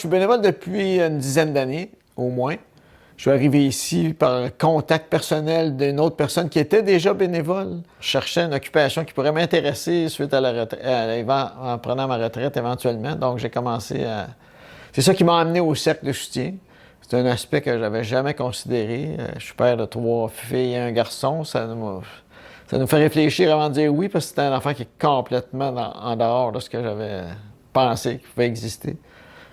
Je suis bénévole depuis une dizaine d'années, au moins. Je suis arrivé ici par contact personnel d'une autre personne qui était déjà bénévole. Je cherchais une occupation qui pourrait m'intéresser suite à la retraite, en prenant ma retraite éventuellement. Donc, j'ai commencé à... C'est ça qui m'a amené au cercle de soutien. C'est un aspect que j'avais jamais considéré. Je suis père de 3 filles et un garçon. Ça nous fait réfléchir avant de dire oui, parce que c'est un enfant qui est complètement en dehors de ce que j'avais pensé qu'il pouvait exister.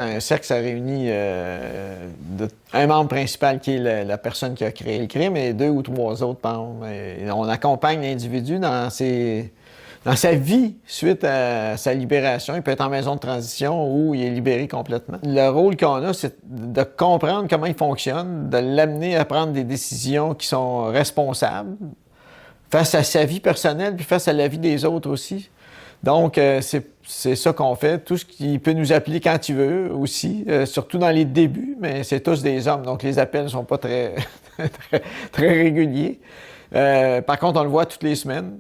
Un cercle, ça réunit un membre principal qui est la personne qui a créé le crime et 2 ou 3 autres membres. Et on accompagne l'individu dans sa vie suite à sa libération. Il peut être en maison de transition ou il est libéré complètement. Le rôle qu'on a, c'est de comprendre comment il fonctionne, de l'amener à prendre des décisions qui sont responsables face à sa vie personnelle puis face à la vie des autres aussi. Donc, c'est ça qu'on fait. Tout ce qui peut nous appeler quand il veut aussi, surtout dans les débuts, mais c'est tous des hommes, donc les appels ne sont pas très, très réguliers. Par contre, on le voit toutes les semaines.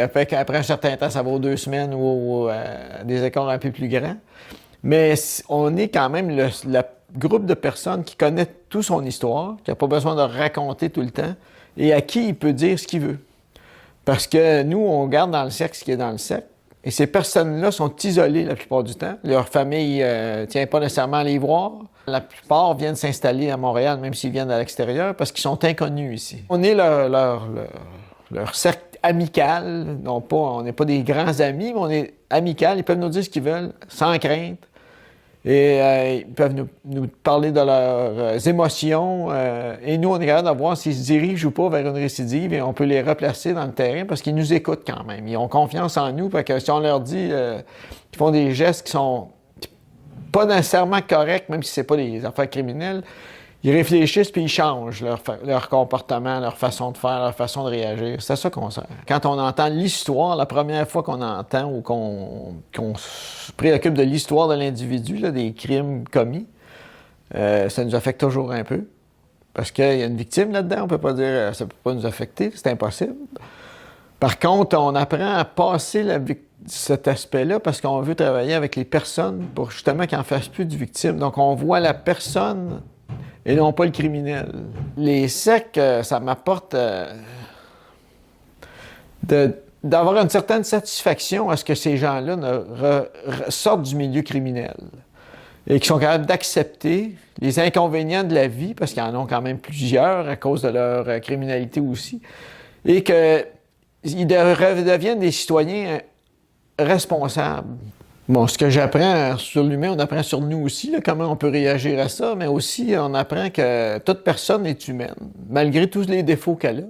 Après un certain temps, ça vaut 2 semaines ou des écarts un peu plus grands. Mais on est quand même le groupe de personnes qui connaît toute son histoire, qui n'a pas besoin de raconter tout le temps, et à qui il peut dire ce qu'il veut. Parce que nous, on garde dans le cercle ce qui est dans le cercle. Et ces personnes-là sont isolées la plupart du temps. Leur famille ne tient pas nécessairement à les voir. La plupart viennent s'installer à Montréal, même s'ils viennent de l'extérieur, parce qu'ils sont inconnus ici. On est leur cercle amical. On n'est pas des grands amis, mais on est amical. Ils peuvent nous dire ce qu'ils veulent, sans crainte. Et ils peuvent nous parler de leurs émotions. Et nous, on est capable de voir s'ils se dirigent ou pas vers une récidive et on peut les replacer dans le terrain parce qu'ils nous écoutent quand même. Ils ont confiance en nous parce que si on leur dit qu'ils font des gestes qui sont pas nécessairement corrects, même si c'est pas des affaires criminelles, ils réfléchissent puis ils changent leur comportement, leur façon de faire, leur façon de réagir. C'est à ça qu'on sert. Quand on entend l'histoire, la première fois qu'on entend ou qu'on se préoccupe de l'histoire de l'individu, là, des crimes commis, ça nous affecte toujours un peu. Parce qu'il y a une victime là-dedans, on peut pas dire ça peut pas nous affecter, c'est impossible. Par contre, on apprend à passer cet aspect-là parce qu'on veut travailler avec les personnes pour justement qu'ils n'en fassent plus de victimes. Donc, on voit la personne et non pas le criminel. Les sectes, ça m'apporte d'avoir une certaine satisfaction à ce que ces gens-là sortent du milieu criminel et qu'ils sont capables d'accepter les inconvénients de la vie, parce qu'ils en ont quand même plusieurs à cause de leur criminalité aussi, et qu'ils deviennent des citoyens responsables. Bon, ce que j'apprends sur l'humain, on apprend sur nous aussi, là, comment on peut réagir à ça, mais aussi on apprend que toute personne est humaine, malgré tous les défauts qu'elle a.